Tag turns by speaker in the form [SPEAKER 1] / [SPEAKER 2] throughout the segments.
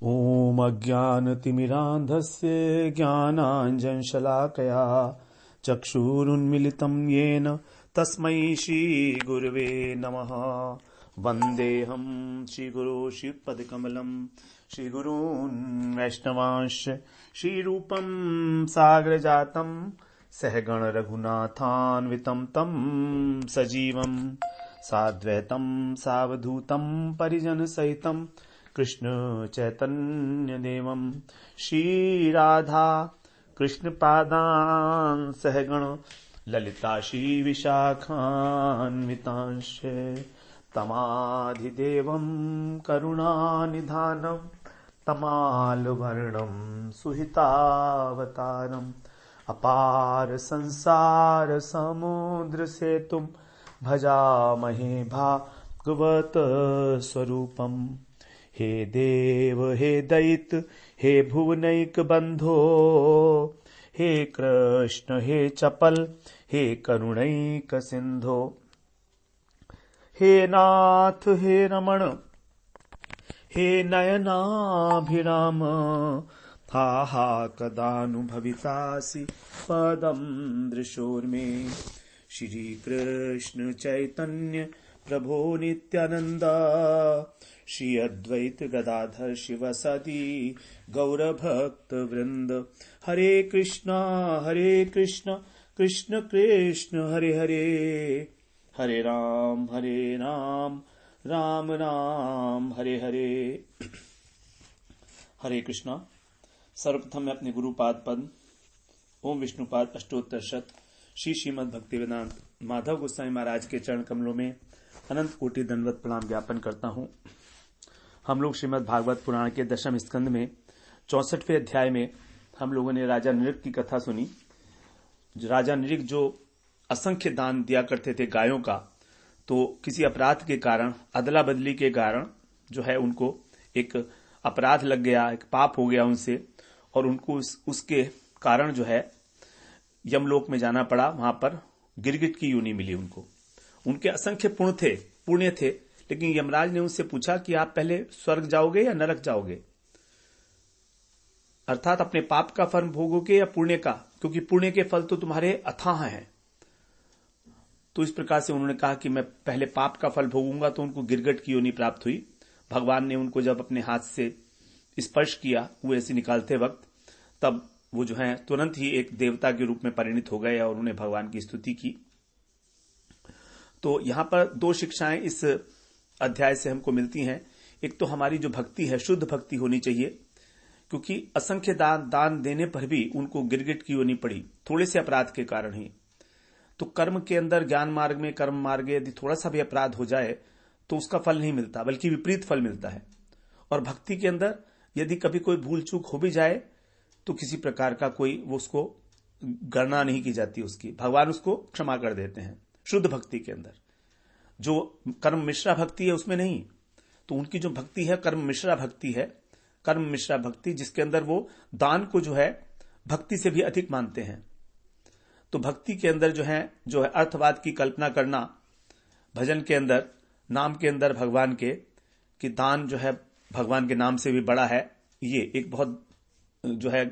[SPEAKER 1] ॐ अज्ञानतिमिरान्धस्य ज्ञानाञ्जनशलाकया चक्षुरुन्मिलितं येन तस्मै श्रीगुरवे नमः। वन्देऽहं श्रीगुरो श्रीपदकमलं श्रीगुरून् वैष्णवांश्च श्रीरूपं साग्रजातं सहगण रघुनाथान्वितं तं सजीवं साद्वैतं सावधूतं परिजनसहितं कृष्ण चैतन्य देवं श्रीराधा कृष्ण पादान् सहगण ललिता श्री विशाखान्वितांश तमाधिदेवं करुणानिधानं तमालवर्णं सुहितावतारम् अपार संसार समुद्र सेतुं भजामहे भागवत स्वरूपम्। हे देव हे दैत्य हे भुवनैक बंधो हे कृष्ण हे चपल हे करुणैक सिंधो हे नाथ हे रमण हे नयनाभिराम हा हा कदानुभवितासि पदं दृशोर्मे। श्री कृष्ण चैतन्य प्रभो नित्यानंद श्री अद्वैत गदाधर शिवसदि गौरभक्त वृंद। हरे कृष्ण कृष्ण कृष्ण हरे हरे, हरे राम राम राम हरे हरे। हरे कृष्णा। सर्वप्रथम मैं अपने गुरुपाद पद ओम विष्णुपाद अष्टोत्तर शत श्री श्रीमद् भक्तिवेदांत माधव गोस्वामी महाराज के चरण कमलों में अनंत कोटि दंडवत प्रणाम ज्ञापन करता हूं। हम लोग श्रीमद् भागवत पुराण के दशम स्कंद में 64वें अध्याय में हम लोगों ने राजा नृग की कथा सुनी। राजा नृग जो असंख्य दान दिया करते थे गायों का, तो किसी अपराध के कारण, अदला बदली के कारण जो है उनको एक अपराध लग गया, एक पाप हो गया उनसे, और उनको उसके कारण जो है यमलोक में जाना पड़ा। वहां पर गिरगिट की योनि मिली उनको। उनके असंख्य पुण्य थे, लेकिन यमराज ने उनसे पूछा कि आप पहले स्वर्ग जाओगे या नरक जाओगे, अर्थात अपने पाप का फल भोगोगे या पुण्य का, क्योंकि पुण्य के फल तो तुम्हारे अथाह हैं। तो इस प्रकार से उन्होंने कहा कि मैं पहले पाप का फल भोगूंगा। तो उनको गिरगिट की योनि प्राप्त हुई। भगवान ने उनको जब अपने हाथ से स्पर्श किया कुएं से निकालते वक्त, तब वो जो है तुरंत ही एक देवता के रूप में परिणित हो गए और उन्होंने भगवान की स्तुति की। तो यहां पर दो शिक्षाएं इस अध्याय से हमको मिलती हैं। एक तो हमारी जो भक्ति है, शुद्ध भक्ति होनी चाहिए, क्योंकि असंख्य दान देने पर भी उनको गिरगिट की योनि पड़ी, थोड़े से अपराध के कारण ही। तो कर्म के अंदर, ज्ञान मार्ग में, कर्म मार्ग यदि थोड़ा सा भी अपराध हो जाए तो उसका फल नहीं मिलता, बल्कि विपरीत फल मिलता है। और भक्ति के अंदर यदि कभी कोई भूल चूक हो भी जाए तो किसी प्रकार का कोई वो उसको गणना नहीं की जाती उसकी, भगवान उसको क्षमा कर देते हैं। शुद्ध भक्ति के अंदर जो कर्म मिश्रा भक्ति है उसमें नहीं। तो उनकी जो भक्ति है कर्म मिश्रा भक्ति है, कर्म मिश्रा भक्ति, जिसके अंदर वो दान को जो है भक्ति से भी अधिक मानते हैं। तो भक्ति के अंदर जो है अर्थवाद की कल्पना करना, भजन के अंदर, नाम के अंदर भगवान के, कि दान जो है भगवान के नाम से भी बड़ा है, ये एक बहुत जो है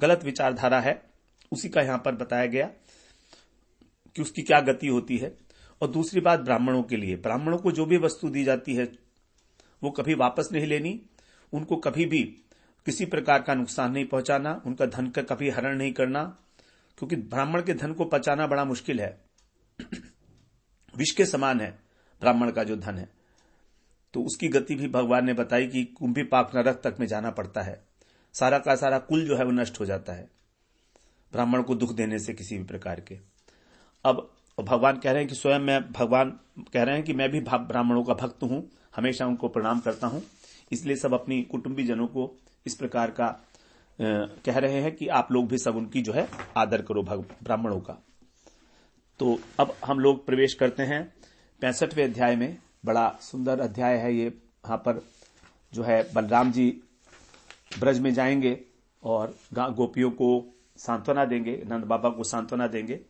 [SPEAKER 1] गलत विचारधारा है। उसी का यहां पर बताया गया कि उसकी क्या गति होती है। और दूसरी बात, ब्राह्मणों के लिए, ब्राह्मणों को जो भी वस्तु दी जाती है वो कभी वापस नहीं लेनी, उनको कभी भी किसी प्रकार का नुकसान नहीं पहुंचाना, उनका धन का कभी हरण नहीं करना, क्योंकि ब्राह्मण के धन को पचाना बड़ा मुश्किल है। विष के समान है ब्राह्मण का जो धन है। तो उसकी गति भी भगवान ने बताई कि कुंभी पाक नरक तक में जाना पड़ता है। सारा का सारा कुल जो है वो नष्ट हो जाता है ब्राह्मण को दुख देने से किसी भी प्रकार के। अब भगवान कह रहे हैं कि स्वयं भगवान कह रहे हैं कि मैं भी ब्राह्मणों का भक्त हूं, हमेशा उनको प्रणाम करता हूं। इसलिए सब अपनी कुटुंबी जनों को इस प्रकार का कह रहे हैं कि आप लोग भी सब उनकी जो है आदर करो ब्राह्मणों का। तो अब हम लोग प्रवेश करते हैं 65वें अध्याय में। बड़ा सुंदर अध्याय है ये। यहां पर जो है बलराम जी ब्रज में जाएंगे और गोपियों को सांत्वना देंगे, नंद बाबा को सांत्वना देंगे।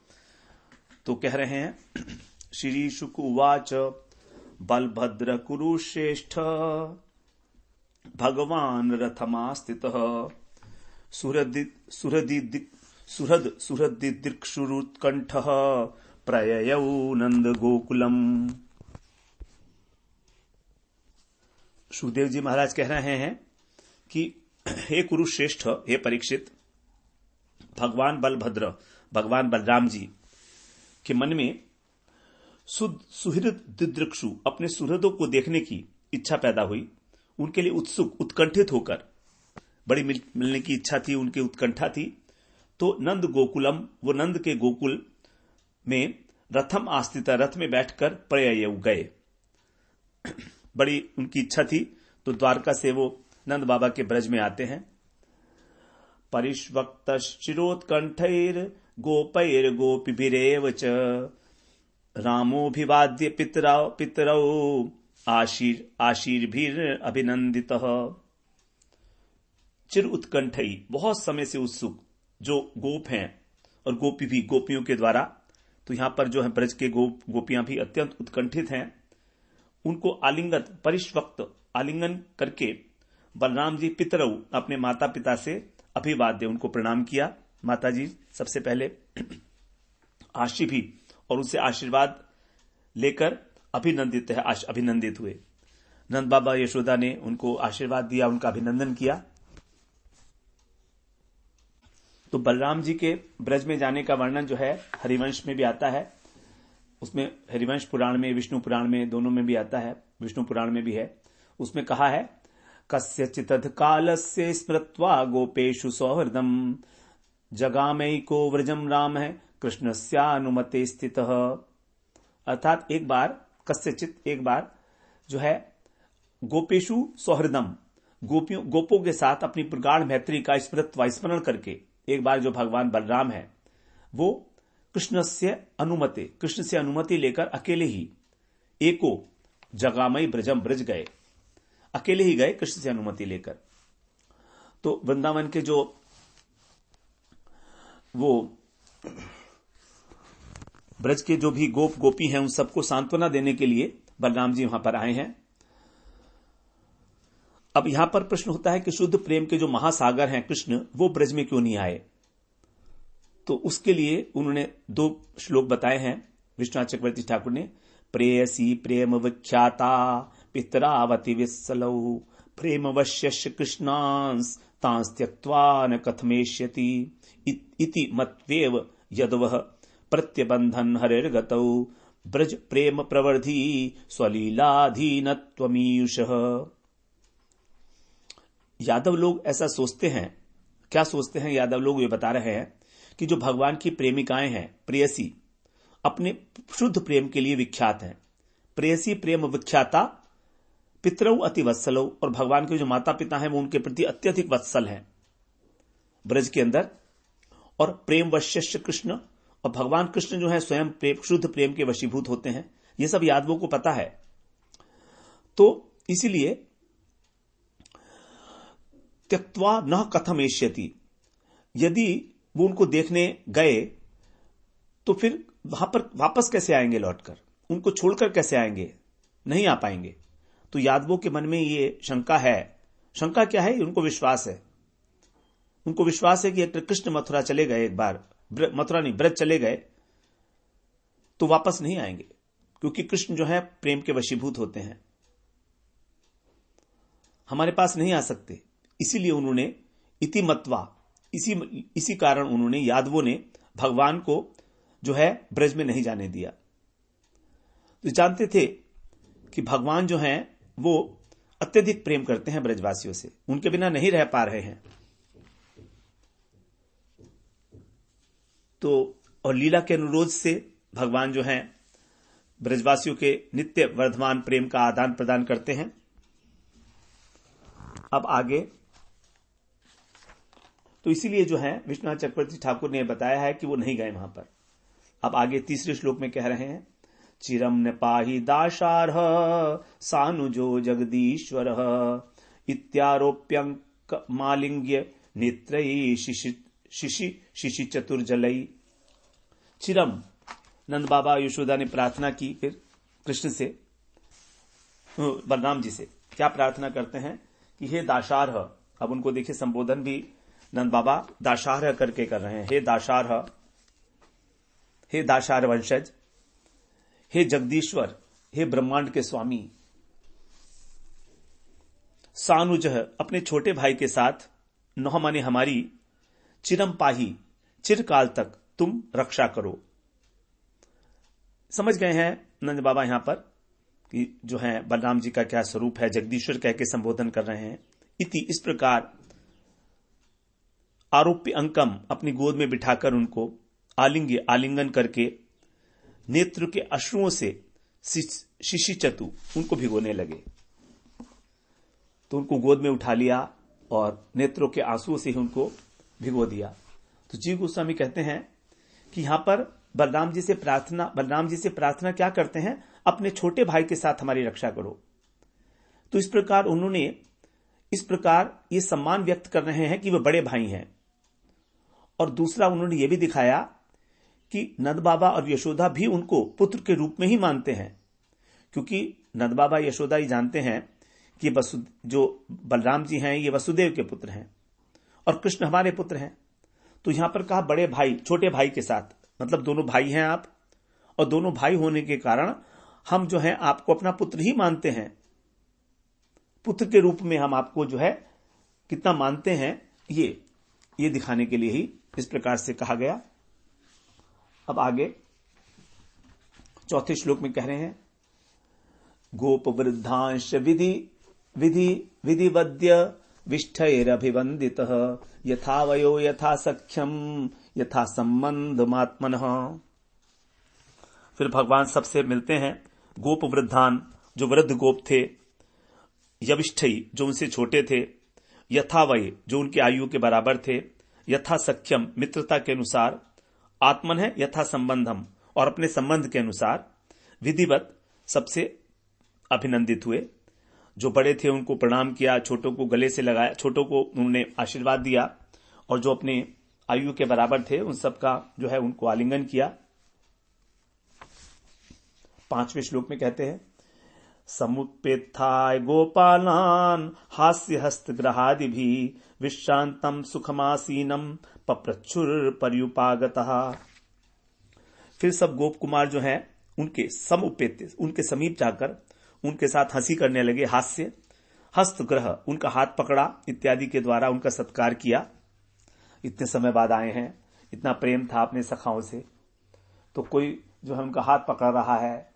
[SPEAKER 1] तो कह रहे हैं, श्री शुक उवाच बलभद्र कुरुश्रेष्ठ भगवान रथमास्थितः सुहृदिदृक्षुरुत्कण्ठः प्रययौ नंद गोकुलम। सुखदेव जी महाराज कह रहे हैं कि हे कुरुश्रेष्ठ, हे परीक्षित, भगवान बलभद्र, भगवान बलराम जी के मन में सुहृद दिदृक्षु, अपने सुहृदों को देखने की इच्छा पैदा हुई। उनके लिए उत्सुक, उत्कंठित होकर, बड़ी मिलने की इच्छा थी, उनकी उत्कंठा थी। तो नंद गोकुलम, वो नंद के गोकुल में रथम आस्थिता, रथ में बैठकर प्रययौ गए। बड़ी उनकी इच्छा थी, तो द्वारका से वो नंद बाबा के ब्रज में आते हैं। परिष्वक्तश्चिरोत्कंठैर गोपैर गोपीभिरेव च रामोऽभिवाद्य पितरौ आशीर्भिर अभिनंदितः। चिर उत्कंठई, बहुत समय से उत्सुक जो गोप हैं, और गोपी भी, गोपियों के द्वारा। तो यहां पर जो है ब्रज के गोपियां भी अत्यंत उत्कंठित हैं। उनको आलिंगन, परिष्वक्त आलिंगन करके बलराम जी पितरऊ, अपने माता पिता से अभिवाद्य, उनको प्रणाम किया। माता जी सबसे पहले आशी भी, और उनसे आशीर्वाद लेकर अभिनंदित है, अभिनंदित हुए। नंद बाबा यशोदा ने उनको आशीर्वाद दिया, उनका अभिनंदन किया। तो बलराम जी के ब्रज में जाने का वर्णन जो है हरिवंश में भी आता है। उसमें हरिवंश पुराण में, विष्णु पुराण में, दोनों में भी आता है। विष्णु पुराण में भी है। उसमें कहा है, कस्यचित् कालस्य स्मृत्वा गोपेषु सौहृदम जगामैको व्रजम राम है कृष्णस्यानुमते स्थितः। अर्थात एक बार, कस्यचित् एक बार जो है, गोपेषु सौहृदम, गोपों के साथ अपनी प्रगाढ़ मैत्री का स्मरण करके एक बार जो भगवान बलराम है वो कृष्ण से अनुमति, कृष्ण से अनुमति लेकर अकेले ही एको जगामई ब्रजम, ब्रज गए, अकेले ही गए कृष्ण से अनुमति लेकर। तो वृंदावन के जो वो ब्रज के जो भी गोप गोपी हैं, उन सबको सांत्वना देने के लिए बलराम जी वहां पर आए हैं। अब यहां पर प्रश्न होता है कि शुद्ध प्रेम के जो महासागर हैं कृष्ण, वो ब्रज में क्यों नहीं आए? तो उसके लिए उन्होंने 2 श्लोक बताए हैं विश्वनाथ चक्रवर्ती ठाकुर ने। प्रेयसी प्रेम विख्याता पितरावति विस्सलौ प्रेम वश्यस्य कृष्णांस तांस त्यक्त्वा न कथमेष्यति इति मत्वेव यदवः प्रत्यबंधन हरिर्गतौ ब्रज प्रेम प्रवर्धि स्वलीलाधीनत्वमीयुषः। यादव लोग ऐसा सोचते हैं। क्या सोचते हैं यादव लोग? ये बता रहे हैं कि जो भगवान की प्रेमिकाएं हैं, प्रेयसी, अपने शुद्ध प्रेम के लिए विख्यात हैं। प्रेयसी प्रेम विख्याता पितरौ अति वत्सलौ, और भगवान के जो माता पिता हैं वो उनके प्रति अत्यधिक वत्सल हैं ब्रज के अंदर। और प्रेम वश्यस्य कृष्ण, और भगवान कृष्ण जो है स्वयं प्रेम, शुद्ध प्रेम के वशीभूत होते हैं। ये सब यादवों को पता है। तो इसीलिए त्यक्त्वा न कथमेष्यति, यदि वो उनको देखने गए तो फिर वहां पर वापस कैसे आएंगे? लौटकर उनको छोड़कर कैसे आएंगे? नहीं आ पाएंगे। तो यादवों के मन में ये शंका है। शंका क्या है? उनको विश्वास है। उनको विश्वास है कि कृष्ण मथुरा चले गए, एक बार मथुरा नहीं, ब्रज चले गए तो वापस नहीं आएंगे, क्योंकि कृष्ण जो है प्रेम के वशीभूत होते हैं, हमारे पास नहीं आ सकते। इसीलिए उन्होंने इति मत्वा, इसी कारण उन्होंने, यादवों ने भगवान को जो है ब्रज में नहीं जाने दिया। तो जानते थे कि भगवान जो हैं वो अत्यधिक प्रेम करते हैं ब्रजवासियों से, उनके बिना नहीं रह पा रहे हैं। तो और लीला के अनुरोध से भगवान जो हैं ब्रजवासियों के नित्य वर्धमान प्रेम का आदान प्रदान करते हैं। अब आगे तो इसीलिए जो है विश्वनाथ चक्रवर्ती ठाकुर ने बताया है कि वो नहीं गए वहां पर। अब आगे तीसरे श्लोक में कह रहे हैं, चिरम न पाहि दाशार्ह सानुजो जगदीश्वर इत्यारोप्यंक मालिंग्य नेत्रयी शिशि चतुर्जलई। चिरम, नंद बाबा यशोदा ने प्रार्थना की फिर कृष्ण से, बलराम जी से क्या प्रार्थना करते हैं कि हे दाशार्ह, अब उनको देखिए संबोधन भी नंद बाबा दाशार्ह करके कर रहे हैं। हे दाशार्ह, हे दाशार्ह वंशज, हे जगदीश्वर, हे ब्रह्मांड के स्वामी, सानुजह, अपने छोटे भाई के साथ, नौह माने हमारी, चिरम पाही, चिरकाल तक तुम रक्षा करो। समझ गए हैं नंद बाबा यहां पर कि जो है बलराम जी का क्या स्वरूप है, जगदीश्वर कह के संबोधन कर रहे हैं। इति, इस प्रकार आरोप्य अंकम, अपनी गोद में बिठाकर उनको आलिंगन करके नेत्र के अश्रुओं से शिशिचतु, उनको भिगोने लगे। तो उनको गोद में उठा लिया और नेत्रों के आंसुओं से ही उनको भिगो दिया। तो जीव गोस्वामी कहते हैं कि यहां पर बलराम जी से प्रार्थना क्या करते हैं, अपने छोटे भाई के साथ हमारी रक्षा करो। तो इस प्रकार ये सम्मान व्यक्त कर रहे हैं कि वे बड़े भाई हैं। और दूसरा उन्होंने ये भी दिखाया कि नंद बाबा और यशोदा भी उनको पुत्र के रूप में ही मानते हैं, क्योंकि नंद बाबा यशोदा ही जानते हैं कि जो बलराम जी हैं ये वसुदेव के पुत्र हैं और कृष्ण हमारे पुत्र हैं। तो यहां पर कहा बड़े भाई छोटे भाई के साथ, मतलब दोनों भाई हैं आप, और दोनों भाई होने के कारण हम जो है आपको अपना पुत्र ही मानते हैं। पुत्र के रूप में हम आपको जो है कितना मानते हैं, ये दिखाने के लिए ही इस प्रकार से कहा गया। अब आगे चौथे श्लोक में कह रहे हैं, गोप वृद्धांश विधिवद्य विष्ठैरभिवंदितः यथा वयो यथा सख्यम यथा संबंधमात्मनः। फिर भगवान सबसे मिलते हैं। गोप वृद्धान, जो वृद्ध गोप थे, यविष्ठई, जो उनसे छोटे थे, यथा वय, जो उनकी आयु के बराबर थे, यथा सख्यम, मित्रता के अनुसार, आत्मन है यथा संबंधम, और अपने संबंध के अनुसार, विधिवत, सबसे अभिनंदित हुए। जो बड़े थे उनको प्रणाम किया, छोटों को गले से लगाया, छोटों को उन्होंने आशीर्वाद दिया, और जो अपने आयु के बराबर थे उन सबका जो है उनको आलिंगन किया। 5वें श्लोक में कहते हैं, समुत्पेत्थाय गोपालान हास्य हस्त ग्रहादि भी विश्रांतम सुखमासीनम पप्रच्छुर पर्युपागतः। फिर सब गोप कुमार जो हैं उनके समुपेत्य, उनके समीप जाकर उनके साथ हंसी करने लगे। हास्य, हस्तग्रह, उनका हाथ पकड़ा इत्यादि के द्वारा उनका सत्कार किया। इतने समय बाद आए हैं, इतना प्रेम था अपने सखाओं से, तो कोई जो है उनका हाथ पकड़ रहा है।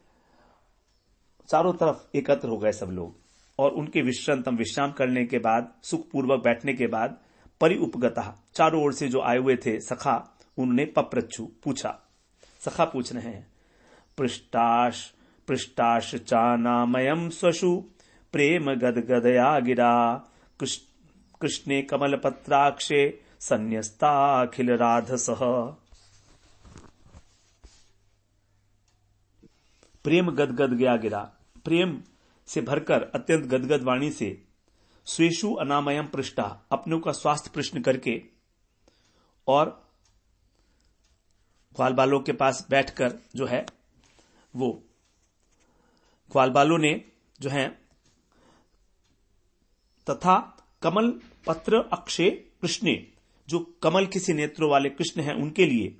[SPEAKER 1] चारों तरफ एकत्र हो गए सब लोग, और उनके विश्राम करने के बाद, सुखपूर्वक बैठने के बाद, परिउपगतः, चारों ओर से जो आए हुए थे सखा, उन्होंने पप्रच्छु, पूछा। सखा पूछ रहे हैं, पृष्टाश चानामयम स्वशु प्रेम गदगदया गिरा कृष्णे कमल पत्राक्षे संन्यस्ताखिल राधसः। प्रेम गदगद गया गिरा, प्रेम से भरकर अत्यंत गदगद वाणी से, स्वेशु अनामयम पृष्ठा, अपनों का स्वास्थ्य प्रश्न करके, और ग्वाल बालों के पास बैठकर जो है वो ग्वाल बालों ने जो है, तथा कमल पत्र अक्षय कृष्णे, जो कमल किसी नेत्रों वाले कृष्ण हैं उनके लिए,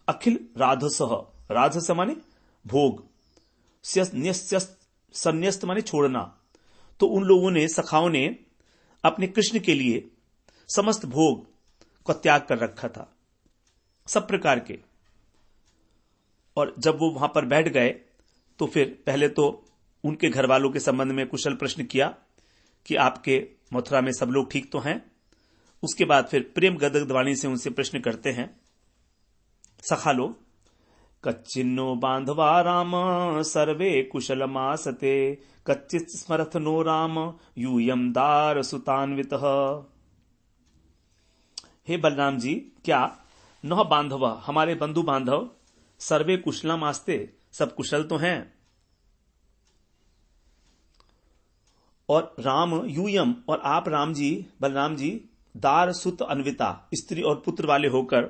[SPEAKER 1] अखिल राधसः, राधस माने भोग, संन्यस्त माने छोड़ना, तो उन लोगों ने, सखाओं ने अपने कृष्ण के लिए समस्त भोग को त्याग कर रखा था, सब प्रकार के। और जब वो वहां पर बैठ गए तो फिर पहले तो उनके घर वालों के संबंध में कुशल प्रश्न किया कि आपके मथुरा में सब लोग ठीक तो हैं। उसके बाद फिर प्रेम गदगद वाणी से उनसे प्रश्न करते हैं सखा लोग, कच्चिन्नो बांधवा राम सर्वे कुशलमासते कच्चित् स्मरथ नो राम यूयम दार सुतान्वितः। हे बलराम जी, क्या नौ बांधवा, हमारे बंधु बांधव, सर्वे कुशलमास्ते, सब कुशल तो हैं, और राम यूयम, और आप राम जी, बलराम जी, दार सुत अन्विता, स्त्री और पुत्र वाले होकर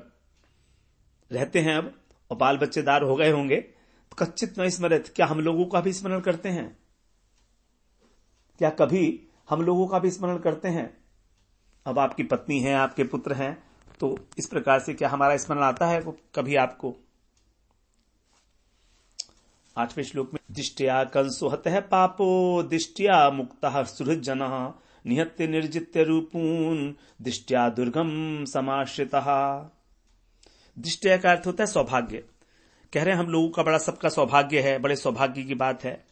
[SPEAKER 1] रहते हैं अब, और बाल बच्चेदार हो गए होंगे। कच्चित न स्मृत, क्या हम लोगों का भी स्मरण करते हैं? क्या कभी हम लोगों का भी स्मरण करते हैं। अब आपकी पत्नी है, आपके पुत्र हैं, तो इस प्रकार से क्या हमारा स्मरण आता है कभी आपको? 8वें श्लोक में दिष्ट्या कंसो हतः पापो दिष्ट्या मुक्तः सुहृज्जनः निहत्य निर्जित्य रूपून दिष्ट्या दुर्गम समाश्रितः। दिष्ट्या का अर्थ होता है सौभाग्य। कह रहे हैं हम लोगों का बड़ा सबका सौभाग्य है, बड़े सौभाग्य की बात है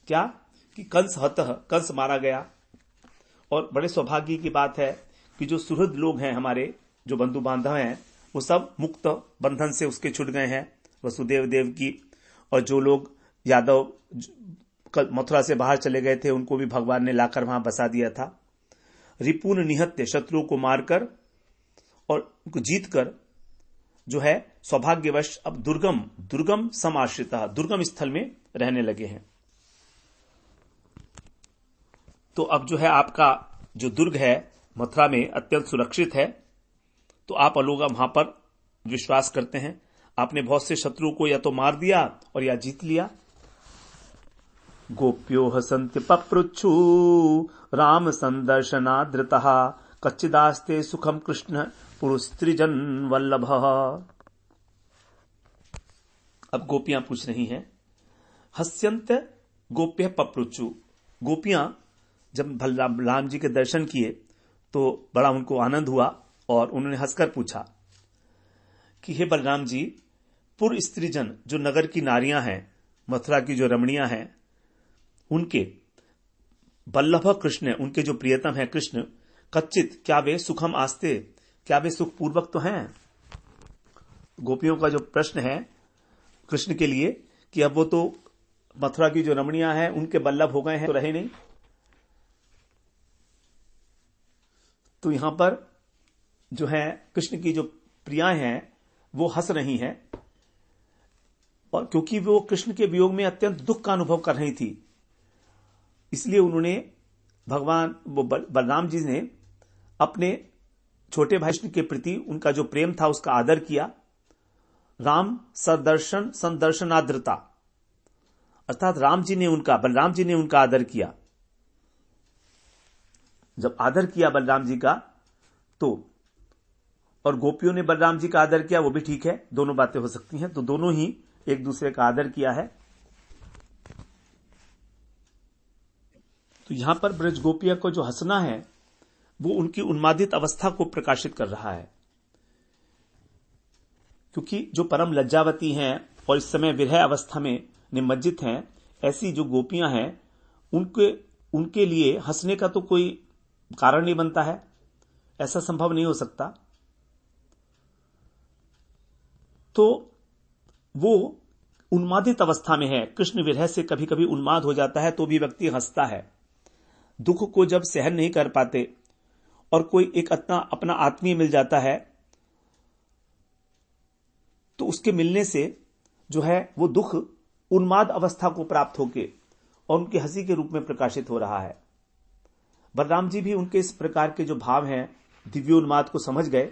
[SPEAKER 1] क्या कि कंस हतः, कंस मारा गया, और बड़े सौभाग्य की बात है कि जो सुहृद लोग हैं, हमारे जो बंधु बांधव हैं, वो सब मुक्त बंधन से उसके छूट गए हैं, वसुदेव देव की। और जो लोग यादव मथुरा से बाहर चले गए थे, उनको भी भगवान ने लाकर वहां बसा दिया था। रिपुन निहत्य, शत्रुओं को मारकर और उनको जीतकर जो है सौभाग्यवश अब दुर्गम समाश्रिता, दुर्गम स्थल में रहने लगे हैं। तो अब जो है आपका जो दुर्ग है मथुरा में अत्यंत सुरक्षित है, तो आप लोग वहां पर विश्वास करते हैं। आपने बहुत से शत्रुओं को या तो मार दिया और या जीत लिया। गोप्यो हसन्ति पपृच्छु राम संदर्शनाद्रतः कच्चिदास्ते सुखम कृष्ण पुरुस्त्रिजन वल्लभ। अब गोपियां पूछ रही हैं, हस्यंत गोप्य पपृच्छु। गोपियां जब बलराम जी के दर्शन किए तो बड़ा उनको आनंद हुआ और उन्होंने हंसकर पूछा कि हे बलराम जी, पुर स्त्रीजन, जो नगर की नारियां हैं, मथुरा की जो रमणियां हैं, उनके वल्लभ कृष्ण, उनके जो प्रियतम है कृष्ण, कच्चित, क्या वे सुखम आस्ते, क्या वे सुखपूर्वक तो हैं? गोपियों का जो प्रश्न है कृष्ण के लिए कि अब वो तो मथुरा की जो रमणियां हैं उनके वल्लभ हो गए हैं, तो रहे नहीं। तो यहां पर जो है कृष्ण की जो प्रियाएं हैं वो हंस रही हैं, और क्योंकि वो कृष्ण के वियोग में अत्यंत दुख का अनुभव कर रही थी, इसलिए उन्होंने बलराम जी ने अपने छोटे भाई कृष्ण के प्रति उनका जो प्रेम था उसका आदर किया। राम संदर्शनाद्रता, अर्थात बलराम जी ने उनका आदर किया। जब आदर किया बलराम जी का, तो और गोपियों ने बलराम जी का आदर किया, वो भी ठीक है, दोनों बातें हो सकती हैं। तो दोनों ही एक दूसरे का आदर किया है। तो यहां पर ब्रज गोपिया को जो हंसना है वो उनकी उन्मादित अवस्था को प्रकाशित कर रहा है, क्योंकि जो परम लज्जावती हैं और इस समय विरह अवस्था में निमज्जित हैं, ऐसी जो गोपियां हैं उनके लिए हंसने का तो कोई कारण नहीं बनता है, ऐसा संभव नहीं हो सकता। तो वो उन्मादित अवस्था में है, कृष्ण विरह से कभी कभी उन्माद हो जाता है तो भी व्यक्ति हंसता है। दुख को जब सहन नहीं कर पाते और कोई एक अपना आत्मीय मिल जाता है, तो उसके मिलने से जो है वो दुख उन्माद अवस्था को प्राप्त होके और उनकी हंसी के रूप में प्रकाशित हो रहा है। बलराम जी भी उनके इस प्रकार के जो भाव हैं दिव्योन्माद को समझ गए।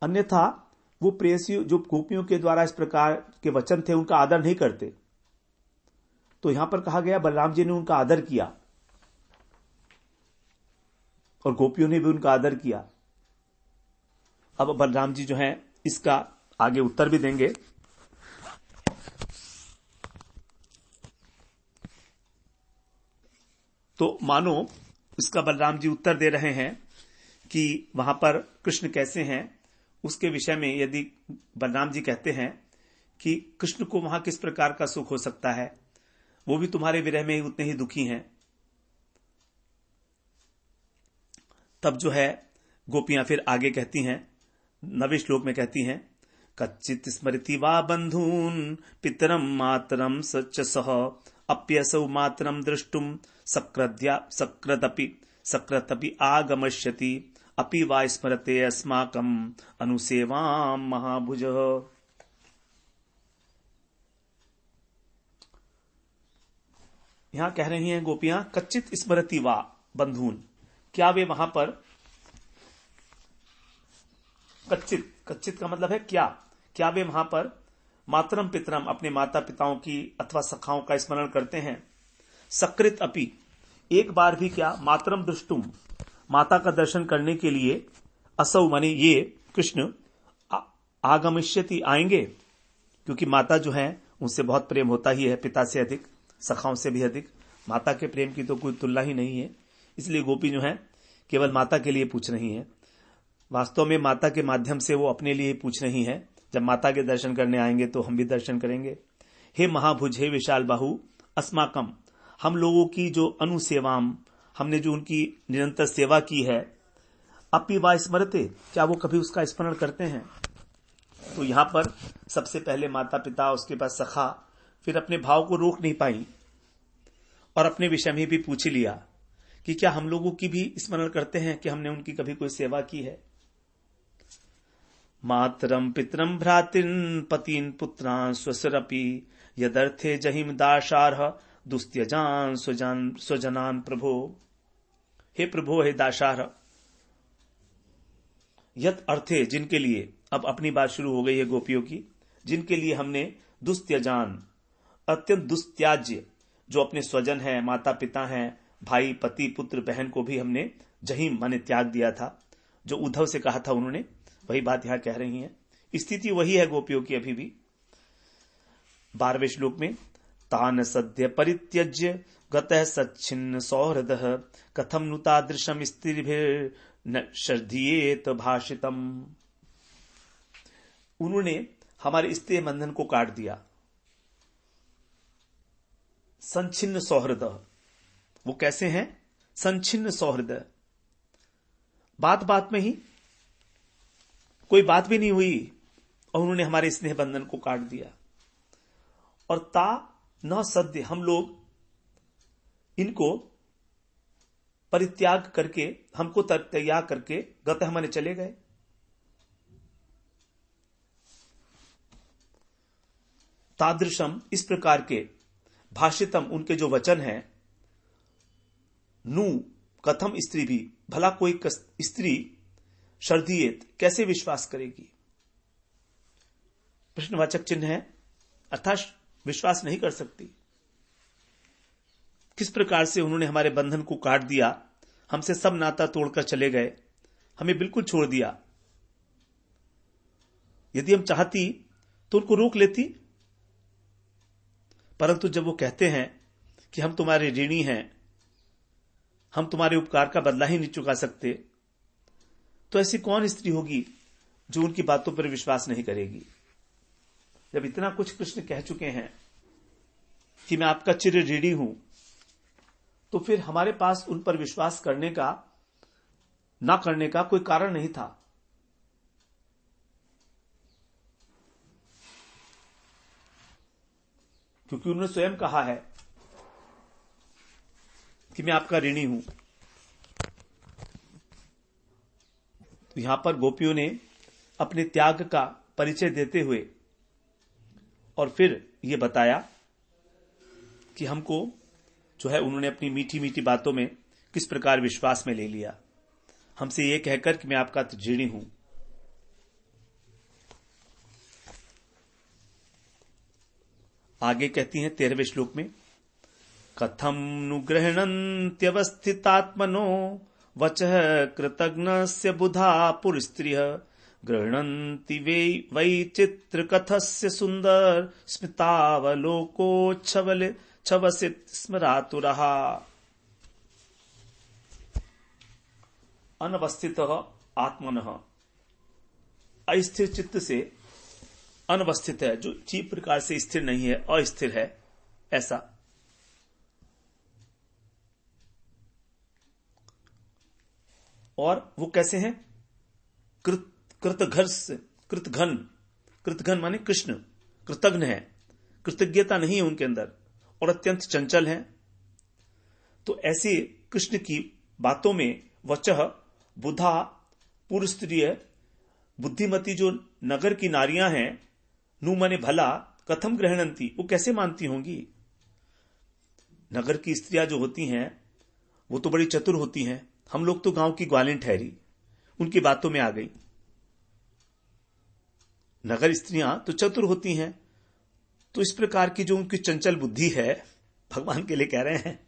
[SPEAKER 1] अन्यथा वो प्रेयसी जो गोपियों के द्वारा इस प्रकार के वचन थे उनका आदर नहीं करते। तो यहां पर कहा गया बलराम जी ने उनका आदर किया और गोपियों ने भी उनका आदर किया। अब बलराम जी जो हैं इसका आगे उत्तर भी देंगे। तो मानो इसका बलराम जी उत्तर दे रहे हैं कि वहां पर कृष्ण कैसे हैं, उसके विषय में यदि बलराम जी कहते हैं कि कृष्ण को वहां किस प्रकार का सुख हो सकता है, वो भी तुम्हारे विरह में ही उतने ही दुखी हैं। तब जो है गोपियां फिर आगे कहती हैं, 9वें श्लोक में कहती हैं, कच्चित स्मृति वा बंधून पितरम मातरम सच सह अप्यसौ मातरम दृष्टुम सकृतपि आगमष्यति अपि वा स्मरते अस्माकम अनुसेवाम महाभुज। यहां कह रही हैं गोपियां, कच्चित स्मृति वा बंधून, क्या वे वहां पर, कच्चित का मतलब है क्या वे वहां पर मातरम पितरम अपने माता पिताओं की अथवा सखाओं का स्मरण करते हैं। सकृत अपि एक बार भी क्या, मातरम दृष्टुम माता का दर्शन करने के लिए, असौ माने ये कृष्ण आगमिष्यति आएंगे, क्योंकि माता जो है उनसे बहुत प्रेम होता ही है, पिता से अधिक, सखाओं से भी अधिक। माता के प्रेम की तो कोई तुलना ही नहीं है। इसलिए गोपी जो है केवल माता के लिए पूछ रही है, वास्तव में माता के माध्यम से वो अपने लिए पूछ रही है। जब माता के दर्शन करने आएंगे तो हम भी दर्शन करेंगे। हे महाभुज, हे विशाल बाहु, अस्माकम हम लोगों की जो अनुसेवाम हमने जो उनकी निरंतर सेवा की है, अपि वा स्मरते क्या वो कभी उसका स्मरण करते हैं। तो यहां पर सबसे पहले माता पिता, उसके बाद सखा, फिर अपने भाव को रोक नहीं पाई और अपने विषय में भी पूछ लिया कि क्या हम लोगों की भी स्मरण करते हैं कि हमने उनकी कभी कोई सेवा की है। मातरम पितरम भ्रातिन पतिन पुत्रान स्वसरपि यदर्थे जहिम दाशारह दुस्त्यजान स्वजनान प्रभो। हे प्रभो, हे दाशारह, यत अर्थे जिनके लिए, अब अपनी बात शुरू हो गई है गोपियों की, जिनके लिए हमने दुस्त्यजान अत्यंत दुस्त्याज्य, जो अपने स्वजन है, माता पिता हैं, भाई पति पुत्र बहन को भी हमने जहीम माने त्याग दिया था, जो उद्धव से कहा था उन्होंने, वही बात यहां कह रही हैं। स्थिति वही है गोपियों की अभी भी। 12वें श्लोक में तान सद्य परित्यज्य गतः सच्छिन्न सौहृदः कथम नुतादृशम स्त्रीभिर्न श्रद्धीयेत भाषितम। उन्होंने हमारे स्त्रीय बंधन को काट दिया। संछिन्न सौहृद, वो कैसे हैं? संछिन्न सौहृद, बात बात में ही कोई बात भी नहीं हुई और उन्होंने हमारे स्नेह बंधन को काट दिया। और ता न सद्य, हम लोग इनको परित्याग करके, हमको त्याग करके, गत हमारे चले गए। तादृशम इस प्रकार के, भाषितम उनके जो वचन हैं, नु कथम स्त्री भी, भला कोई स्त्री श्रद्धीयेत कैसे विश्वास करेगी। प्रश्नवाचक चिन्ह है, अर्थात विश्वास नहीं कर सकती। किस प्रकार से उन्होंने हमारे बंधन को काट दिया, हमसे सब नाता तोड़कर चले गए, हमें बिल्कुल छोड़ दिया। यदि हम चाहती तो उनको रोक लेती, परंतु जब वो कहते हैं कि हम तुम्हारे ऋणी हैं, हम तुम्हारे उपकार का बदला ही नहीं चुका सकते, तो ऐसी कौन स्त्री होगी जो उनकी बातों पर विश्वास नहीं करेगी। जब इतना कुछ कृष्ण कह चुके हैं कि मैं आपका चिर ऋणी हूं, तो फिर हमारे पास उन पर विश्वास करने का, ना करने का कोई कारण नहीं था। क्योंकि उन्होंने स्वयं कहा है कि मैं आपका ऋणी हूं। तो यहां पर गोपियों ने अपने त्याग का परिचय देते हुए और फिर यह बताया कि हमको जो है, उन्होंने अपनी मीठी मीठी बातों में किस प्रकार विश्वास में ले लिया, हमसे यह कहकर कि मैं आपका ऋणी हूं। आगे कहती हैं 13वें श्लोक में, कथम नु गृह्णन्त्यवस्थितात्मनो वचः कृतघ्नस्य बुधा पुरस्त्रियः गृह्णन्ति वै चित्रकथस्य सुंदर स्मितावलोकोच्छवसित स्मरातुरः। अनवस्थितः आत्मनः, अस्थिर चित्त से अनवस्थित है, जो इसी प्रकार से स्थिर नहीं है, अस्थिर है, ऐसा। और वो कैसे हैं? कृतघ्न माने कृष्ण, कृतघ्न है, कृतज्ञता नहीं है उनके अंदर और अत्यंत चंचल है। तो ऐसे कृष्ण की बातों में वचः बुधा पुरस्त्रिय, बुद्धिमती जो नगर की नारियां हैं, नु माने भला, कथम ग्रहणंती वो कैसे मानती होंगी। नगर की स्त्रियां जो होती हैं वो तो बड़ी चतुर होती हैं, हम लोग तो गांव की ग्वालिन ठहरी, उनकी बातों में आ गई। नगर स्त्रियां तो चतुर होती हैं, तो इस प्रकार की जो उनकी चंचल बुद्धि है, भगवान के लिए कह रहे हैं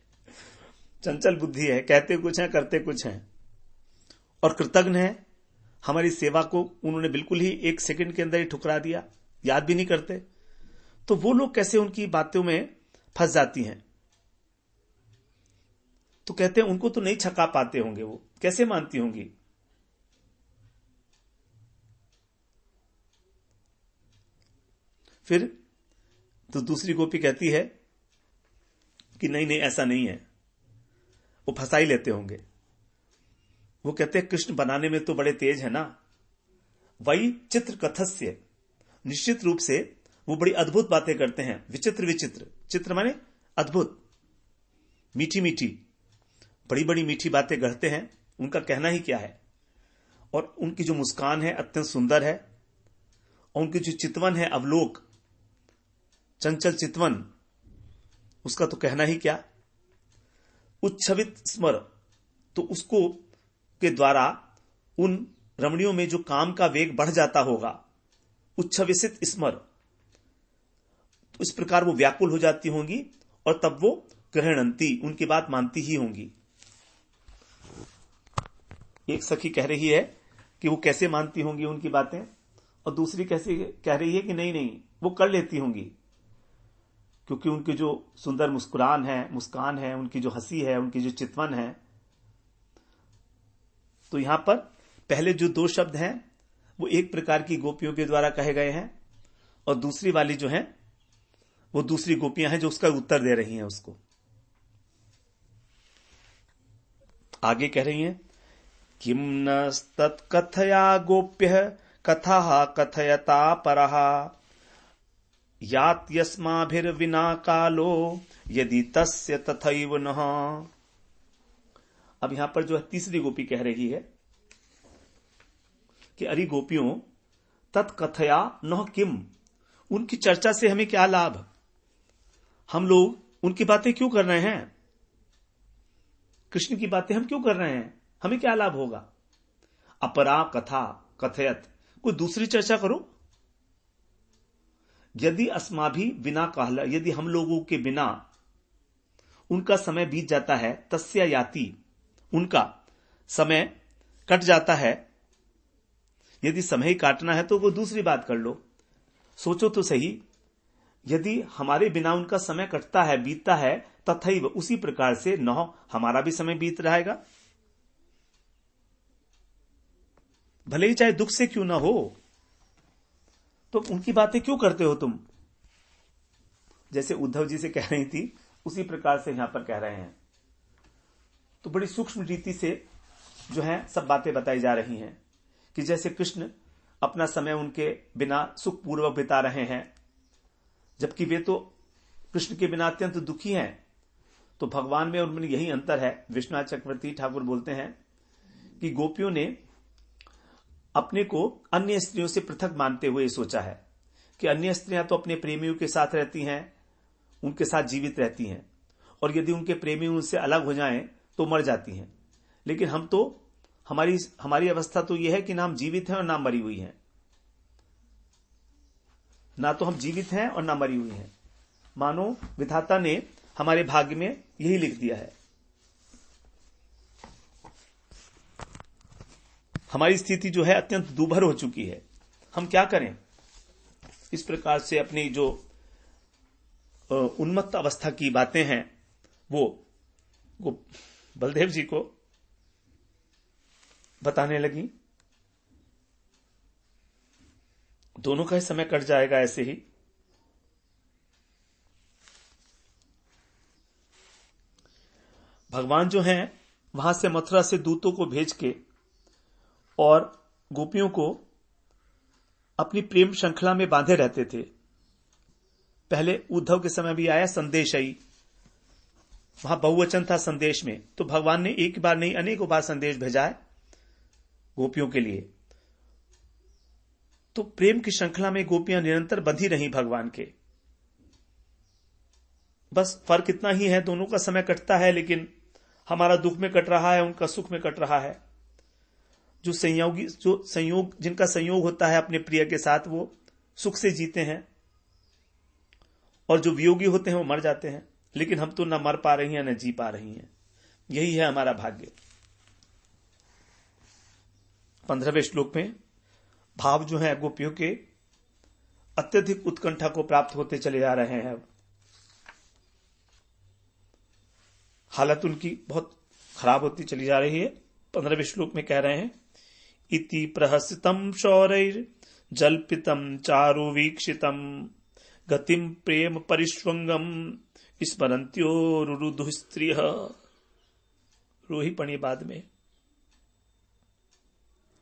[SPEAKER 1] चंचल बुद्धि है, कहते कुछ है करते कुछ है, और कृतज्ञ है, हमारी सेवा को उन्होंने बिल्कुल ही 1 सेकंड के अंदर ही ठुकरा दिया, याद भी नहीं करते, तो वो लोग कैसे उनकी बातों में फंस जाती हैं। तो कहते हैं उनको तो नहीं छका पाते होंगे, वो कैसे मानती होंगी। फिर तो दूसरी गोपी कहती है कि नहीं नहीं ऐसा नहीं है, वो फंसा ही लेते होंगे। वो कहते हैं कृष्ण बनाने में तो बड़े तेज है ना, वही चित्र कथस्य, निश्चित रूप से वो बड़ी अद्भुत बातें करते हैं, विचित्र विचित्र, चित्र माने अद्भुत, मीठी मीठी, बड़ी बड़ी मीठी बातें करते हैं, उनका कहना ही क्या है। और उनकी जो मुस्कान है अत्यंत सुंदर है, और उनकी जो चितवन है, अवलोक, चंचल चितवन, उसका तो कहना ही क्या। उच्छवित स्मर, तो उसको के द्वारा उन रमणियों में जो काम का वेग बढ़ जाता होगा, उच्छवित स्मर, तो इस प्रकार वो व्याकुल हो जाती होंगी, और तब वो ग्रहणंती, उनकी बात मानती ही होंगी। एक सखी कह रही है कि वो कैसे मानती होंगी उनकी बातें, और दूसरी कैसे कह रही है कि नहीं नहीं वो कर लेती होंगी, क्योंकि उनकी जो सुंदर मुस्कान है, उनकी जो हंसी है, उनकी जो चितवन है। तो यहां पर पहले जो 2 शब्द हैं वो एक प्रकार की गोपियों के द्वारा कहे गए हैं, और दूसरी वाली जो है वो दूसरी गोपियां हैं जो उसका उत्तर दे रही हैं उसको। आगे कह रही हैं, किम नस्तत्कथया गोप्य कथा कथयता परः यात यस्माभिर्विना कालो यदि तस्य तथैव नः। अब यहां पर जो है तीसरी गोपी कह रही है कि अरे गोपियों, तत्कथया नः किम, उनकी चर्चा से हमें क्या लाभ, हम लोग उनकी बातें क्यों कर रहे हैं, कृष्ण की बातें हम क्यों कर रहे हैं, हमें क्या लाभ होगा। अपरा कथा कथयत, कोई दूसरी चर्चा करो। यदि अस्माभि बिना कहला, यदि हम लोगों के बिना उनका समय बीत जाता है, तस्या याति, उनका समय कट जाता है, यदि समय ही काटना है तो वो दूसरी बात कर लो। सोचो तो सही, यदि हमारे बिना उनका समय कटता है, बीतता है, तथैव, उसी प्रकार से नौ हमारा भी समय बीत रहेगा, भले ही चाहे दुख से क्यों ना हो, तो उनकी बातें क्यों करते हो तुम। जैसे उद्धव जी से कह रही थी उसी प्रकार से यहां पर कह रहे हैं। तो बड़ी सूक्ष्म रीति से जो है सब बातें बताई जा रही हैं कि जैसे कृष्ण अपना समय उनके बिना सुखपूर्वक बिता रहे हैं, जबकि वे तो कृष्ण के बिना अत्यंत दुखी हैं। तो भगवान में और उनमें यही अंतर है। विश्वनाथ चक्रवर्ती ठाकुर बोलते हैं कि गोपियों ने अपने को अन्य स्त्रियों से पृथक मानते हुए सोचा है कि अन्य स्त्रियां तो अपने प्रेमियों के साथ रहती हैं, उनके साथ जीवित रहती हैं, और यदि उनके प्रेमी उनसे अलग हो जाएं तो मर जाती हैं। लेकिन हम तो हमारी अवस्था तो यह है कि ना हम जीवित हैं और ना मरी हुई हैं, ना तो हम जीवित हैं और ना मरी हुई हैं। मानो विधाता ने हमारे भाग्य में यही लिख दिया है। हमारी स्थिति जो है अत्यंत दुर्भर हो चुकी है, हम क्या करें। इस प्रकार से अपनी जो उन्मत्त अवस्था की बातें हैं वो बलदेव जी को बताने लगी। दोनों का ही समय कट जाएगा ऐसे ही। भगवान जो हैं वहां से मथुरा से दूतों को भेज के और गोपियों को अपनी प्रेम श्रृंखला में बांधे रहते थे। पहले उद्धव के समय भी आया संदेश आई, वहां बहुवचन था संदेश में, तो भगवान ने एक बार नहीं अनेकों बार संदेश भेजा है गोपियों के लिए। तो प्रेम की श्रृंखला में गोपियां निरंतर बंधी रही भगवान के। बस फर्क इतना ही है, दोनों का समय कटता है, लेकिन हमारा दुख में कट रहा है, उनका सुख में कट रहा है। जो जिनका संयोग होता है अपने प्रिय के साथ, वो सुख से जीते हैं, और जो वियोगी होते हैं वो मर जाते हैं, लेकिन हम तो न मर पा रही हैं न जी पा रही हैं। यही है हमारा भाग्य। 15वें श्लोक में भाव जो है गोपियों के अत्यधिक उत्कंठा को प्राप्त होते चले जा रहे हैं। अब हालत उनकी बहुत खराब होती चली जा रही है। 15वें श्लोक में कह रहे हैं, इति प्रहसितम शौरैर जल्पितम चारु वीक्षितम गतिम प्रेम परिष्वंगम स्मरंत्यो रुरुदु स्त्रियः। रोही पड़ी बाद में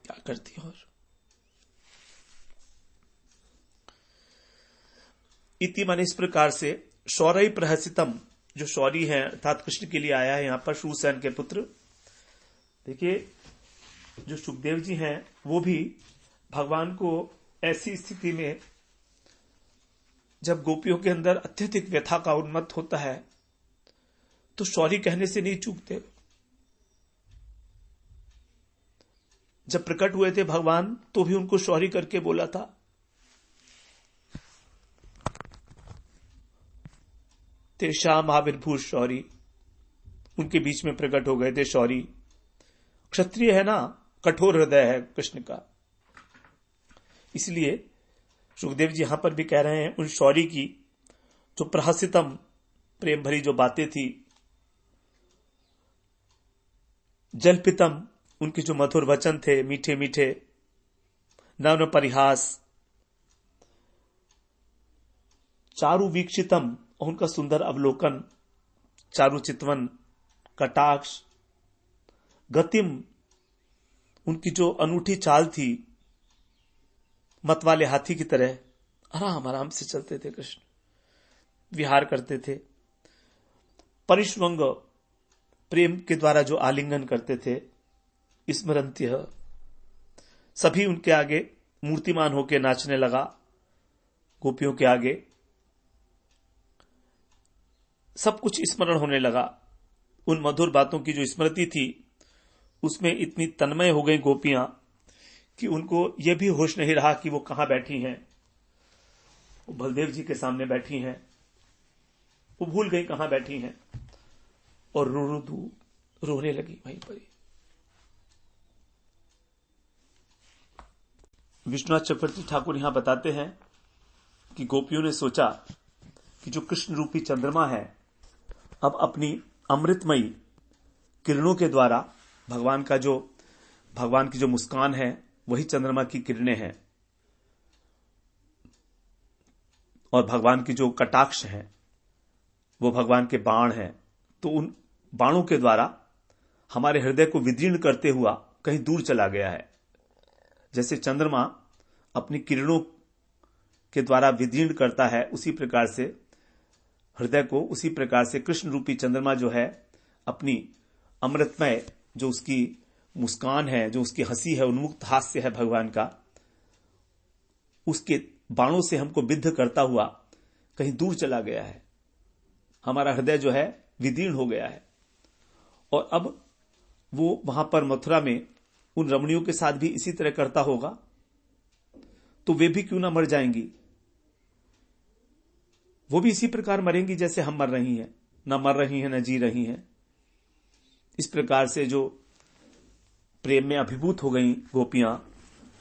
[SPEAKER 1] क्या करती। और इति माने इस प्रकार से, शौर्य प्रहसितम, जो शौरी है अर्थात कृष्ण के लिए आया है यहां पर, शूरसेन के पुत्र। देखिए जो सुखदेव जी हैं वो भी भगवान को ऐसी स्थिति में, जब गोपियों के अंदर अत्यधिक व्यथा का उन्मत्त होता है तो शौरी कहने से नहीं चूकते। जब प्रकट हुए थे भगवान तो भी उनको शौरी करके बोला था। तेषाम आविर्भूत शौरी, उनके बीच में प्रकट हो गए थे शौरी। क्षत्रिय है ना, कठोर हृदय है कृष्ण का, इसलिए सुखदेव जी यहां पर भी कह रहे हैं उन शौरी की जो प्रहसितम, प्रेम भरी जो बातें थी, जल्पितम, उनके जो मधुर वचन थे, मीठे मीठे, नवन परिहास, चारु वीक्षितम, उनका सुंदर अवलोकन, चारु चितवन, कटाक्ष, गतिम, उनकी जो अनूठी चाल थी, मत वाले हाथी की तरह आराम आराम से चलते थे कृष्ण, विहार करते थे। परिष्वंग, प्रेम के द्वारा जो आलिंगन करते थे। स्मरंत्य, सभी उनके आगे मूर्तिमान होकर नाचने लगा, गोपियों के आगे सब कुछ स्मरण होने लगा। उन मधुर बातों की जो स्मृति थी उसमें इतनी तन्मय हो गई गोपियां कि उनको यह भी होश नहीं रहा कि वो कहां बैठी हैं। वो बलदेव जी के सामने बैठी हैं, वो भूल गई कहां बैठी हैं और रुरुदु, रोने लगी वहीं पर। विश्वनाथ चक्रवर्ती ठाकुर यहां बताते हैं कि गोपियों ने सोचा कि जो कृष्ण रूपी चंद्रमा है अब अपनी अमृतमयी किरणों के द्वारा, भगवान की जो मुस्कान है वही चंद्रमा की किरणें हैं, और भगवान की जो कटाक्ष है वो भगवान के बाण हैं। तो उन बाणों के द्वारा हमारे हृदय को विदीर्ण करते हुआ कहीं दूर चला गया है। जैसे चंद्रमा अपनी किरणों के द्वारा विदीर्ण करता है, उसी प्रकार से हृदय को, उसी प्रकार से कृष्ण रूपी चंद्रमा जो है अपनी अमृतमय, जो उसकी मुस्कान है, जो उसकी हंसी है, उन्मुक्त हास्य है भगवान का, उसके बाणों से हमको विद्ध करता हुआ कहीं दूर चला गया है। हमारा हृदय जो है विदीर्ण हो गया है। और अब वो वहां पर मथुरा में उन रमणियों के साथ भी इसी तरह करता होगा, तो वे भी क्यों ना मर जाएंगी, वो भी इसी प्रकार मरेंगी जैसे हम मर रही हैं, न मर रही हैं न जी रही हैं। इस प्रकार से जो प्रेम में अभिभूत हो गई गोपियां,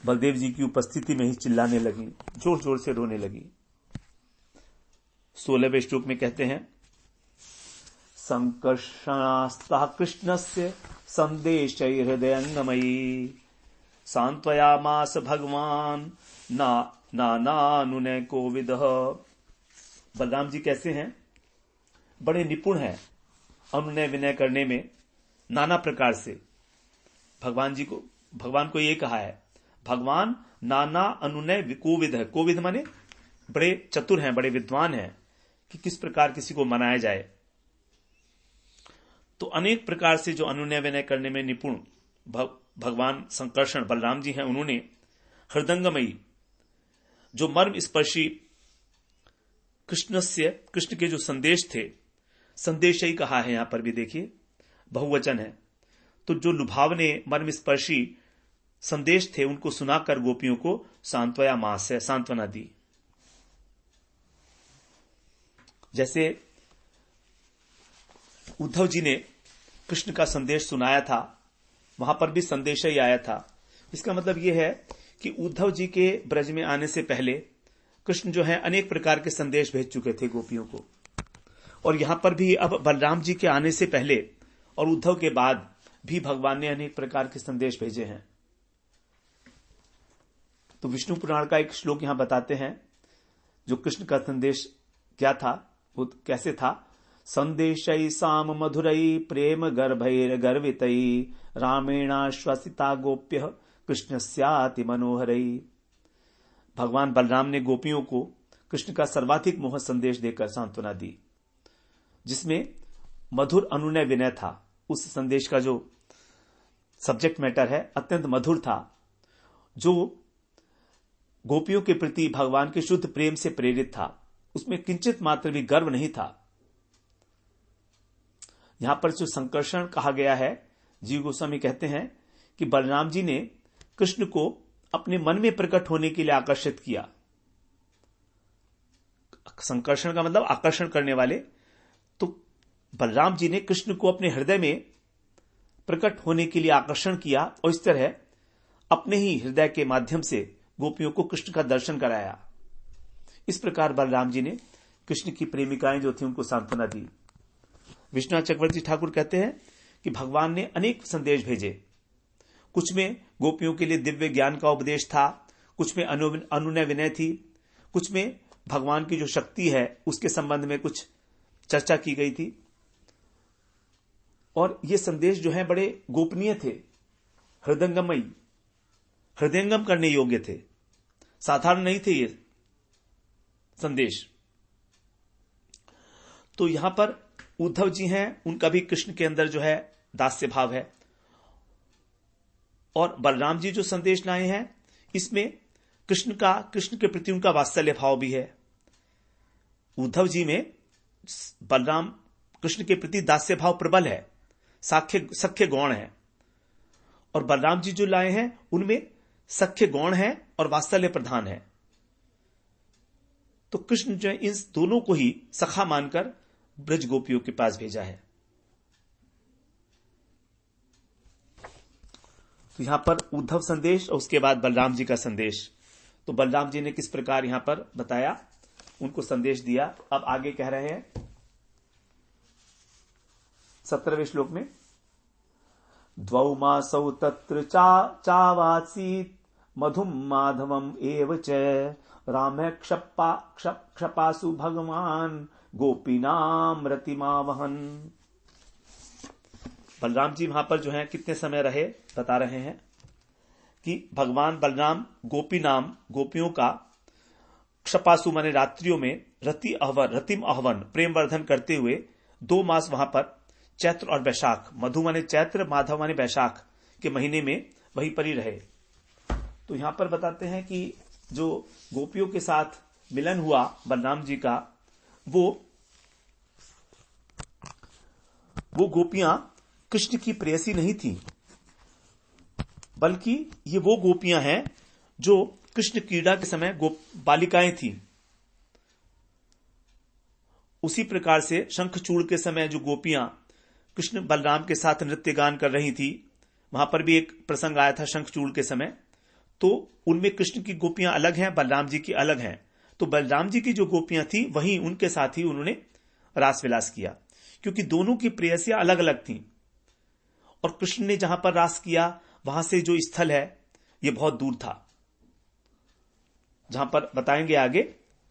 [SPEAKER 1] बलदेव जी की उपस्थिति में ही चिल्लाने लगी, जोर जोर से रोने लगी। 16वें श्लोक में कहते हैं, संकर्षणास्ता कृष्णस्य संदेश हृदयंगमयी सांत्वयामास भगवान नानुनय कोविदः। बलराम जी कैसे हैं, बड़े निपुण हैं अनुनय विनय करने में, नाना प्रकार से। भगवान को ये कहा है, भगवान नाना अनुनय कोविद है। कोविद माने बड़े चतुर हैं, बड़े विद्वान हैं कि किस प्रकार किसी को मनाया जाए। तो अनेक प्रकार से जो अनुनय विनय करने में निपुण भगवान संकर्षण बलराम जी हैं, उन्होंने हृदंगमयी, जो मर्म स्पर्शी कृष्ण के जो संदेश थे, संदेश ही कहा है, यहां पर भी देखिए बहुवचन है, तो जो लुभावने मर्म स्पर्शी संदेश थे उनको सुनाकर गोपियों को सांत्वया मास है, सांत्वना दी। जैसे उद्धव जी ने कृष्ण का संदेश सुनाया था, वहां पर भी संदेश ही आया था। इसका मतलब यह है कि उद्धव जी के ब्रज में आने से पहले कृष्ण जो है अनेक प्रकार के संदेश भेज चुके थे गोपियों को, और यहां पर भी अब बलराम जी के आने से पहले और उद्धव के बाद भी भगवान ने अनेक प्रकार के संदेश भेजे हैं। तो विष्णु पुराण का एक श्लोक यहां बताते हैं, जो कृष्ण का संदेश क्या था, वो कैसे था। संदेशै साम मधुरै प्रेम गर्भैर गर्वितै रामेणाश्वसिता गोप्य कृष्णस्याति मनोहरै। भगवान बलराम ने गोपियों को कृष्ण का सर्वाधिक मोह संदेश देकर सांत्वना दी, जिसमें मधुर अनुनय विनय था। उस संदेश का जो सब्जेक्ट मैटर है अत्यंत मधुर था, जो गोपियों के प्रति भगवान के शुद्ध प्रेम से प्रेरित था। उसमें किंचित मात्र भी गर्व नहीं था। यहां पर जो संकर्षण कहा गया है, जीव गोस्वामी कहते हैं कि बलराम जी ने कृष्ण को अपने मन में प्रकट होने के लिए आकर्षित किया। संकर्षण का मतलब आकर्षण करने वाले। तो बलराम जी ने कृष्ण को अपने हृदय में प्रकट होने के लिए आकर्षण किया, और इस तरह अपने ही हृदय के माध्यम से गोपियों को कृष्ण का दर्शन कराया। इस प्रकार बलराम जी ने कृष्ण की प्रेमिकाएं जो थी उनको सांत्वना दी। विश्वनाथ चक्रवर्ती ठाकुर कहते हैं कि भगवान ने अनेक संदेश भेजे। कुछ में गोपियों के लिए दिव्य ज्ञान का उपदेश था, कुछ में अनुनय विनय थी, कुछ में भगवान की जो शक्ति है उसके संबंध में कुछ चर्चा की गई थी। और ये संदेश जो है बड़े गोपनीय थे, हृदयंगमयी, हृदयंगम करने योग्य थे, साधारण नहीं थे ये संदेश। तो यहां पर उद्धव जी हैं, उनका भी कृष्ण के अंदर जो है दास्य भाव है, और बलराम जी जो संदेश लाए हैं इसमें कृष्ण के प्रति उनका वात्सल्य भाव भी है। उद्धव जी में बलराम कृष्ण के प्रति दास्य भाव प्रबल है, सख्य गौण है, और बलराम जी जो लाए हैं उनमें सख्य गौण है और वात्सल्य प्रधान है। तो कृष्ण जो है इन दोनों को ही सखा मानकर ब्रज गोपियों के पास भेजा है। तो यहां पर उद्धव संदेश और उसके बाद बलराम जी का संदेश। तो बलराम जी ने किस प्रकार यहां पर बताया, उनको संदेश दिया। अब आगे कह रहे हैं 17वें श्लोक में, द्वौ मासौ तत्र चावासीत् मधुम माधवम एव च राम क्षपासु भगवान गोपीनाम रतिमावहन। बलराम जी वहां पर जो है कितने समय रहे बता रहे हैं कि भगवान बलराम गोपियों का क्षपासु माने रात्रियों में रतिम आह्वन प्रेम वर्धन करते हुए 2 मास वहां पर चैत्र और वैशाख, मधु माने चैत्र, माधव माने वैशाख के महीने में वहीं पर ही रहे। तो यहां पर बताते हैं कि जो गोपियों के साथ मिलन हुआ बलराम जी का, वो गोपियां कृष्ण की प्रेयसी नहीं थी, बल्कि ये वो गोपियां हैं जो कृष्ण क्रीड़ा के समय बालिकाएं थी। उसी प्रकार से शंखचूड़ के समय जो गोपियां कृष्ण बलराम के साथ नृत्य गान कर रही थी, वहां पर भी एक प्रसंग आया था शंखचूड़ के समय। तो उनमें कृष्ण की गोपियां अलग हैं, बलराम जी की अलग हैं। तो बलराम जी की जो गोपियां थी वहीं उनके साथ ही उन्होंने रास विलास किया, क्योंकि दोनों की प्रेयसियां अलग अलग थीं। और कृष्ण ने जहां पर रास किया वहां से जो स्थल है यह बहुत दूर था, जहां पर बताएंगे आगे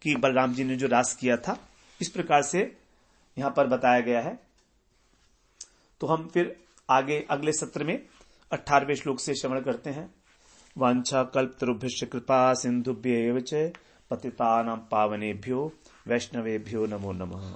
[SPEAKER 1] कि बलराम जी ने जो रास किया था। इस प्रकार से यहां पर बताया गया है। तो हम फिर आगे अगले सत्र में 18वें श्लोक से श्रवण करते हैं। वांछा कल्पतरुभ्यश्च कृपा सिंधुभ्येव च पतितानां पावनेभ्यो वैष्णवेभ्यो नमो नमः।